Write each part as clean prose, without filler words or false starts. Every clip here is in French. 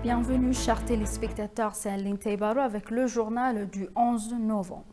Bienvenue, chers téléspectateurs, c'est Aline Taibaro avec le journal du 11 novembre.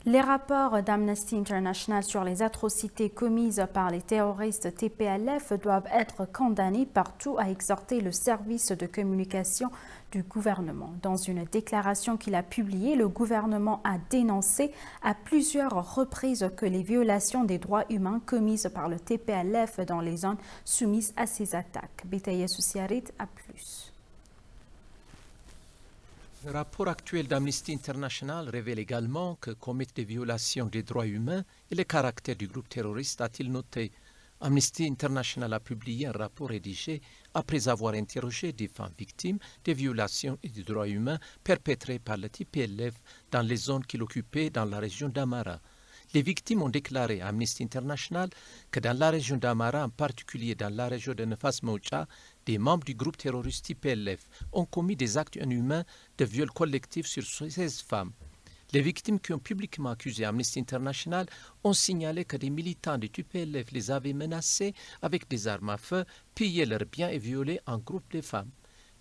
Les rapports d'Amnesty International sur les atrocités commises par les terroristes TPLF doivent être condamnés partout, a exhorté le service de communication du gouvernement. Dans une déclaration qu'il a publiée, le gouvernement a dénoncé à plusieurs reprises que les violations des droits humains commises par le TPLF dans les zones soumises à ces attaques. Bétaïa Souciarit a plus. Le rapport actuel d'Amnesty International révèle également que commettre des violations des droits humains et le caractère du groupe terroriste, a-t-il noté. Amnesty International a publié un rapport rédigé après avoir interrogé des femmes victimes des violations et des droits humains perpétrées par le TPLF dans les zones qu'il occupait dans la région d'Amara. Les victimes ont déclaré à Amnesty International que dans la région d'Amara, en particulier dans la région de Nefas Moucha, des membres du groupe terroriste TPLF ont commis des actes inhumains de viol collectif sur 16 femmes. Les victimes qui ont publiquement accusé Amnesty International ont signalé que des militants du TPLF les avaient menacés avec des armes à feu, pillé leurs biens et violé un groupe de femmes.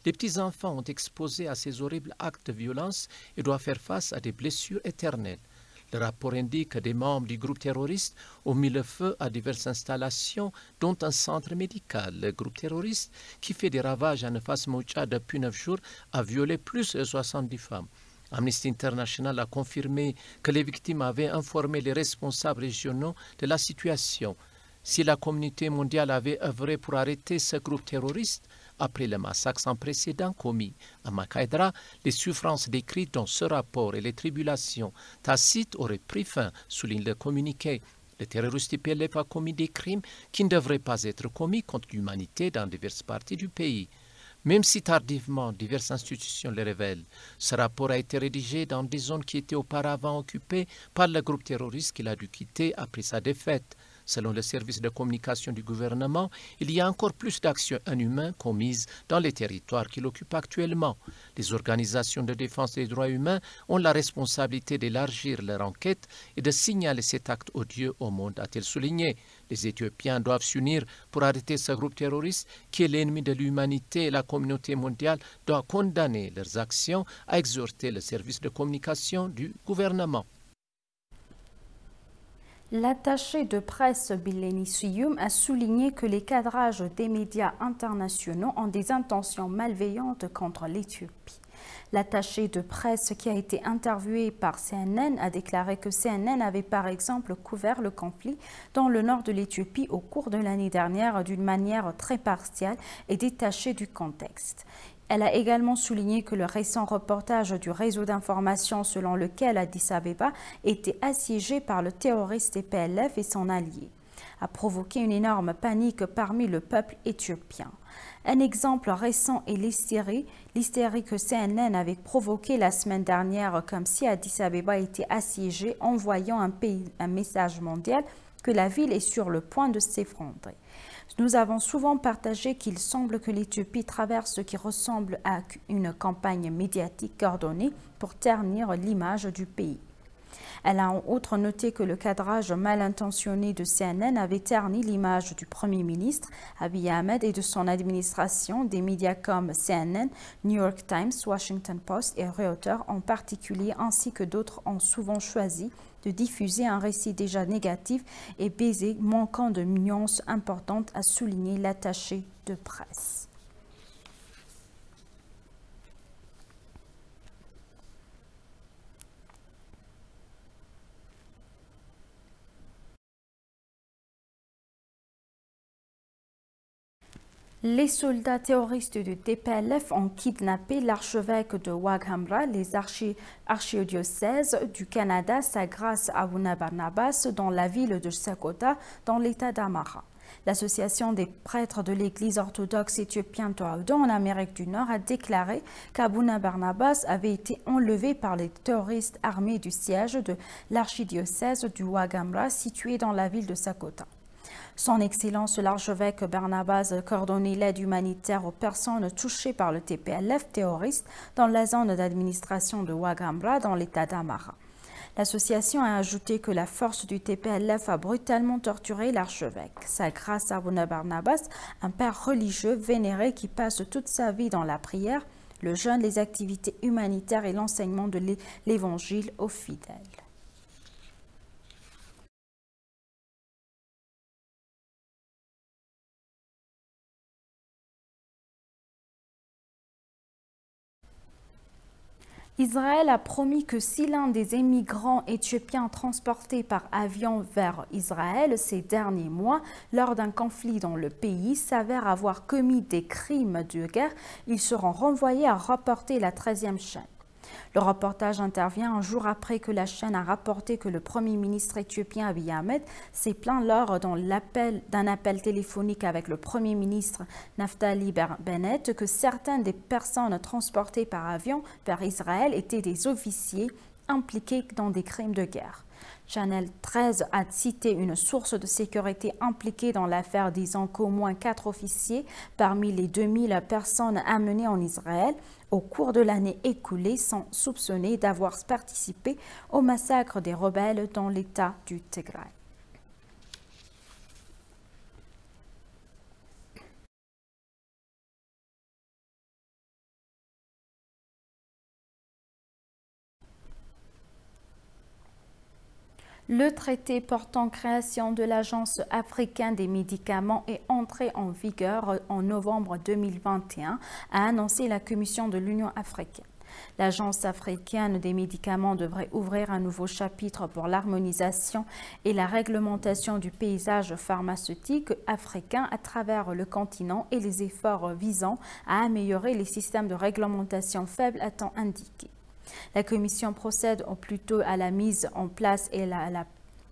Les petits-enfants ont exposé à ces horribles actes de violence et doivent faire face à des blessures éternelles. Le rapport indique que des membres du groupe terroriste ont mis le feu à diverses installations, dont un centre médical. Le groupe terroriste, qui fait des ravages à Nefas Moucha depuis 9 jours, a violé plus de 70 femmes. Amnesty International a confirmé que les victimes avaient informé les responsables régionaux de la situation. Si la communauté mondiale avait œuvré pour arrêter ce groupe terroriste, après le massacre sans précédent commis à Makaïdra, les souffrances décrites dans ce rapport et les tribulations tacites auraient pris fin, souligne le communiqué. Le terroriste TPLF a commis des crimes qui ne devraient pas être commis contre l'humanité dans diverses parties du pays. Même si tardivement diverses institutions le révèlent, ce rapport a été rédigé dans des zones qui étaient auparavant occupées par le groupe terroriste qu'il a dû quitter après sa défaite. Selon le service de communication du gouvernement, il y a encore plus d'actions inhumaines commises dans les territoires qu'il occupe actuellement. Les organisations de défense des droits humains ont la responsabilité d'élargir leur enquête et de signaler cet acte odieux au monde, a-t-il souligné. Les Éthiopiens doivent s'unir pour arrêter ce groupe terroriste qui est l'ennemi de l'humanité et la communauté mondiale doit condamner leurs actions, a exhorté le service de communication du gouvernement. L'attaché de presse Bileni Suyum a souligné que les cadrages des médias internationaux ont des intentions malveillantes contre l'Éthiopie. L'attaché de presse qui a été interviewé par CNN a déclaré que CNN avait par exemple couvert le conflit dans le nord de l'Éthiopie au cours de l'année dernière d'une manière très partiale et détachée du contexte. Elle a également souligné que le récent reportage du réseau d'information selon lequel Addis Abeba était assiégé par le terroriste TPLF et son allié a provoqué une énorme panique parmi le peuple éthiopien. Un exemple récent est l'hystérie que CNN avait provoquée la semaine dernière comme si Addis Abeba était assiégé, envoyant un message mondial que la ville est sur le point de s'effondrer. Nous avons souvent partagé qu'il semble que l'Éthiopie traverse ce qui ressemble à une campagne médiatique coordonnée pour ternir l'image du pays. Elle a en outre noté que le cadrage mal intentionné de CNN avait terni l'image du Premier ministre Abiy Ahmed et de son administration. Des médias comme CNN, New York Times, Washington Post et Reuters en particulier, ainsi que d'autres ont souvent choisi de diffuser un récit déjà négatif et biaisé, manquant de nuances importantes, a souligné l'attaché de presse. Les soldats terroristes du TPLF ont kidnappé l'archevêque de Ouaghemra, les archidiocèses du Canada, sa grâce Abouna Barnabas, dans la ville de Sakota, dans l'état d'Amara. L'association des prêtres de l'église orthodoxe éthiopienne Toaoudo en Amérique du Nord a déclaré qu'Abouna Barnabas avait été enlevé par les terroristes armés du siège de l'archidiocèse du Ouaghemra situé dans la ville de Sakota. Son Excellence l'archevêque Barnabas coordonnait l'aide humanitaire aux personnes touchées par le TPLF terroriste dans la zone d'administration de Ouaghemra dans l'état d'Amara. L'association a ajouté que la force du TPLF a brutalement torturé l'archevêque. Sagra Sarbouna Barnabas, un père religieux vénéré qui passe toute sa vie dans la prière, le jeûne, les activités humanitaires et l'enseignement de l'Évangile aux fidèles. Israël a promis que si l'un des émigrants éthiopiens transportés par avion vers Israël ces derniers mois, lors d'un conflit dans le pays, s'avère avoir commis des crimes de guerre, ils seront renvoyés à rapporter la 13e chaîne. Le reportage intervient un jour après que la chaîne a rapporté que le Premier ministre éthiopien Abiy Ahmed s'est plaint lors d'un appel téléphonique avec le Premier ministre Naftali Bennett que certaines des personnes transportées par avion vers Israël étaient des officiers impliqués dans des crimes de guerre. Channel 13 a cité une source de sécurité impliquée dans l'affaire disant qu'au moins 4 officiers parmi les 2000 personnes amenées en Israël au cours de l'année écoulée sont soupçonnés d'avoir participé au massacre des rebelles dans l'État du Tigray. Le traité portant création de l'Agence africaine des médicaments est entré en vigueur en novembre 2021, a annoncé la Commission de l'Union africaine. L'Agence africaine des médicaments devrait ouvrir un nouveau chapitre pour l'harmonisation et la réglementation du paysage pharmaceutique africain à travers le continent et les efforts visant à améliorer les systèmes de réglementation faibles à temps indiqué. La Commission procède plutôt à la mise en place et à la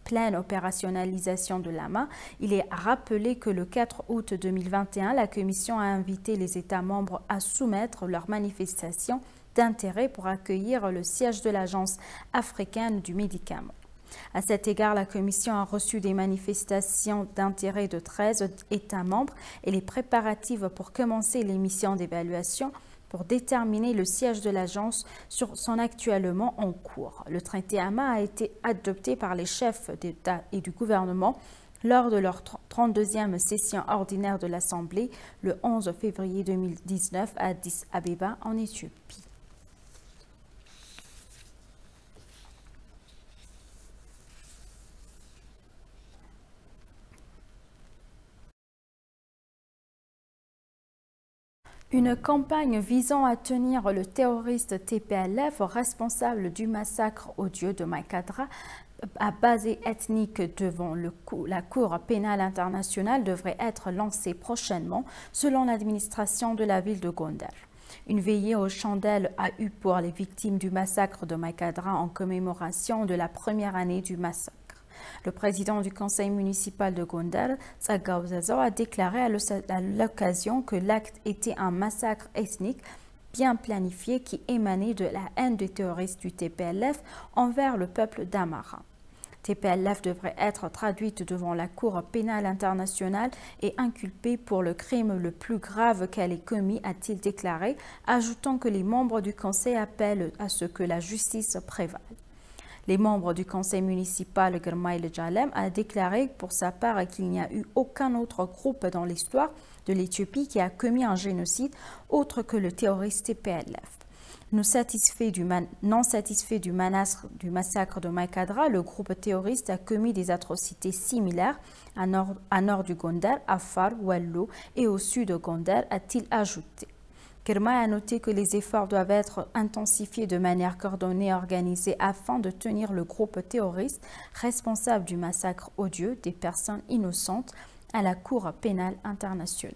pleine opérationnalisation de l'AMA. Il est rappelé que le 4 août 2021, la Commission a invité les États membres à soumettre leurs manifestations d'intérêt pour accueillir le siège de l'Agence africaine du médicament. À cet égard, la Commission a reçu des manifestations d'intérêt de 13 États membres et les préparatifs pour commencer les missions d'évaluation pour déterminer le siège de l'agence sont actuellement en cours. Le traité AMA a été adopté par les chefs d'État et du gouvernement lors de leur 32e session ordinaire de l'Assemblée le 11 février 2019 à Addis Abeba en Éthiopie. Une campagne visant à tenir le terroriste TPLF responsable du massacre odieux de Maïkadra à base ethnique devant la Cour pénale internationale devrait être lancée prochainement selon l'administration de la ville de Gondar. Une veillée aux chandelles a eu pour les victimes du massacre de Maïkadra en commémoration de la première année du massacre. Le président du conseil municipal de Gondar, Tsagaw Zazaw, a déclaré à l'occasion que l'acte était un massacre ethnique bien planifié qui émanait de la haine des terroristes du TPLF envers le peuple d'Amara. TPLF devrait être traduite devant la Cour pénale internationale et inculpée pour le crime le plus grave qu'elle ait commis, a-t-il déclaré, ajoutant que les membres du conseil appellent à ce que la justice prévale. Les membres du conseil municipal Girmail Jalem a déclaré pour sa part qu'il n'y a eu aucun autre groupe dans l'histoire de l'Éthiopie qui a commis un génocide autre que le terroriste TPLF. Non satisfait du massacre de Maïkadra, le groupe terroriste a commis des atrocités similaires à nord du Gondar, à Afar, Wallo et au sud de Gondar, a-t-il ajouté. Girma a noté que les efforts doivent être intensifiés de manière coordonnée et organisée afin de tenir le groupe terroriste responsable du massacre odieux des personnes innocentes à la Cour pénale internationale.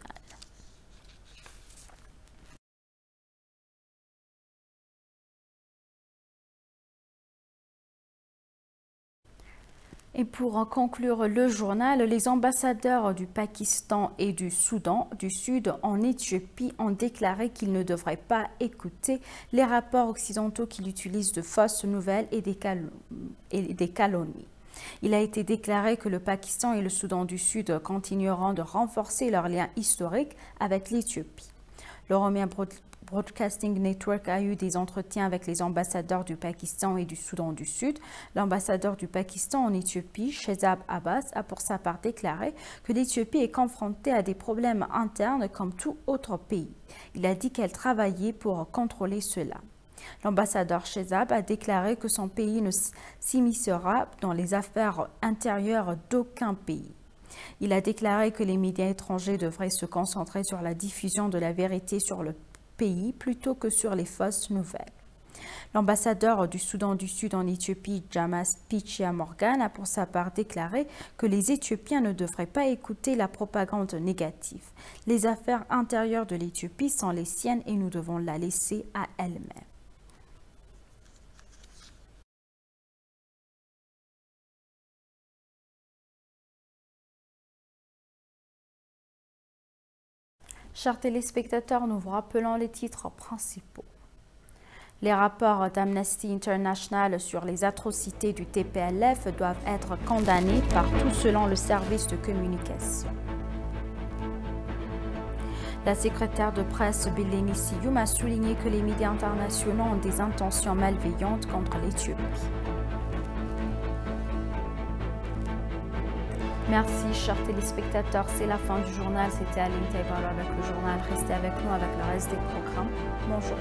Et pour conclure le journal, les ambassadeurs du Pakistan et du Soudan du Sud en Éthiopie ont déclaré qu'ils ne devraient pas écouter les rapports occidentaux qui utilisent de fausses nouvelles et des calomnies. Il a été déclaré que le Pakistan et le Soudan du Sud continueront de renforcer leurs liens historiques avec l'Éthiopie. Broadcasting Network a eu des entretiens avec les ambassadeurs du Pakistan et du Soudan du Sud. L'ambassadeur du Pakistan en Éthiopie, Shehzad Abbas, a pour sa part déclaré que l'Éthiopie est confrontée à des problèmes internes comme tout autre pays. Il a dit qu'elle travaillait pour contrôler cela. L'ambassadeur Shehzad a déclaré que son pays ne s'immiscera dans les affaires intérieures d'aucun pays. Il a déclaré que les médias étrangers devraient se concentrer sur la diffusion de la vérité sur le pays plutôt que sur les fausses nouvelles. L'ambassadeur du Soudan du Sud en Éthiopie, Jamas Pichia Morgan, a pour sa part déclaré que les Éthiopiens ne devraient pas écouter la propagande négative. Les affaires intérieures de l'Éthiopie sont les siennes et nous devons la laisser à elle-même. Chers téléspectateurs, nous vous rappelons les titres principaux. Les rapports d'Amnesty International sur les atrocités du TPLF doivent être condamnés partout selon le service de communication. La secrétaire de presse Billeni Siyum a souligné que les médias internationaux ont des intentions malveillantes contre l'Éthiopie. Merci, chers téléspectateurs. C'est la fin du journal. C'était Aline Taïbala avec le journal. Restez avec nous avec le reste des programmes. Bonjour.